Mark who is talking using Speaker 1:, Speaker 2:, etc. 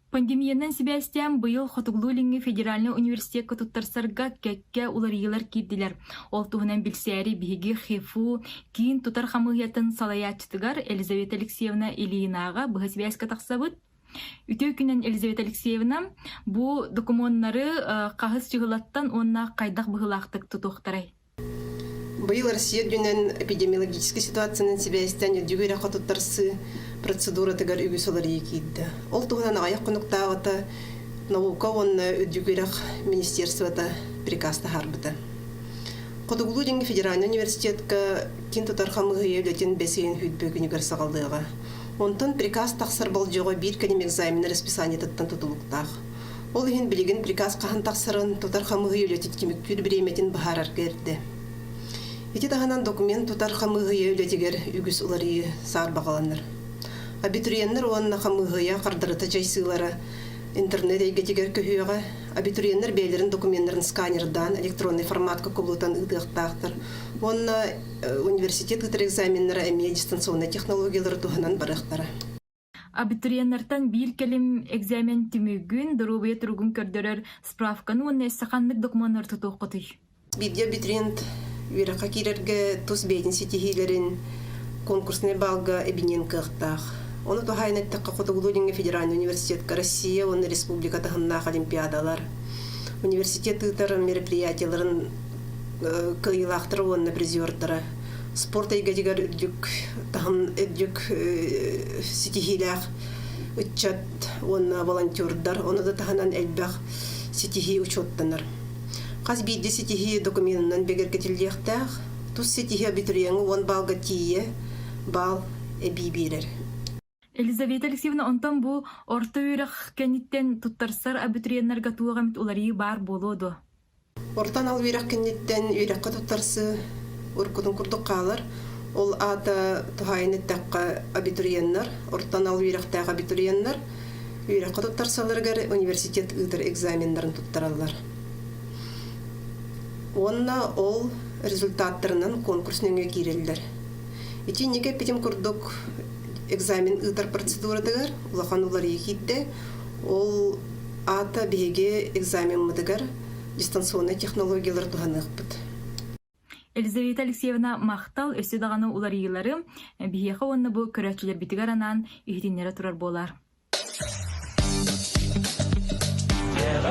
Speaker 1: Пандемиянан Себастьян быйыл Хотуглулинги федеральный университет катуттарсарга кекке уларыйлар кирдилер. Ол туһунан билсәри биһиги хифу кин тутар хамыятын салаячтыгар Елизавета Алексеевна Ильинага быһы Себастька тахсабыт. Үтө күнен Елизавета Алексеевна бу документтары кагыз чыгылаттан онна кайдак быһылактык тутуктарай.
Speaker 2: Быйыл Россия дүнен эпидемиологический ситуацияның Себастьян юдюгүрэ катуттарсы процедура тегар үгүсөлөр екидді. Ол туғынан аяқ құнықтағыта наука онны үдюгүрэх министерствода приказта харбыта. Хотуглудинги федеральный университетка кин тутархамыгы өлетін бәсейін хүйтбөгінігер сағалдыға. Онтан приказ тақсар болжуға бір кәнем экзамены расписание таттан тутулуқтақ. Ол ең білеген приказ қахан тақсарын тутархамыгы өлетет кемік күр біреметін бұхарар керді. Еті тағынан документ тутархамыгы өлетігер үгіс улары сар бағаланыр. Абитуриеннер онна хамыгыя кардырыта жайсылары интернет эйгетигер көһүөгө абитуриеннер бейлерин документтарын сканердан электронный форматка кулутан ыдыктактыр. Онна университет ытыр экзаменнери эме дистанционный технологиялар туһунан барыктары.
Speaker 1: Абитуриеннерден бир келим экзамен түмүгүн дөрүбөй тургун көрдөрөр справканы онна саканлык документтар тутуккутуй. Бидде
Speaker 2: абитуриент вирака кирерге тус бейтин сетихилерин конкурсный балга эбинен кыктак. Оны тухайнаттакка Хотуглудинги федеральный университетка Россия, он республика тахыннах олимпиадалар. Университет ытар мероприятияларын кыйлактыр онна призердары. Спорт эйгедигер үрдүк тахын үрдүк ситихилах учат онна волонтердар. Оны да тахынан элбах ситихи учоттанар. Каз бидде ситихи документынан бегер кетилдияктах. Тус ситихи абитуриенги он балга тие бал эбибирер.
Speaker 1: Елизавета Алексеевна онтан бу орта үйрек кенниттен туттарсар абитуриеннерге туğamit улары бар болоду.
Speaker 2: Ортан ал үйрек кенниттен үйрекке туттарсы уркудун курдук калар. Ол ата тухайнеттакка абитуриеннер, ортан ал үйректегі абитуриеннер үйрекке туттарсаларгар университет ытыр экзамендерин туттаралар. Онна ол результаттарынан конкурсныңа кирелдер. Ити неге петим курдук экзамен ытар процедурадагар, улахан улар екидде, ол ата беге экзамен мыдагар дистанционный технологиялар туханық бұд.
Speaker 1: Елизавета Алексеевна мақтал өсі дағаны улар елары бейеқі онны бұл көрәтшілер бітігар анан үйденлері тұрар болар.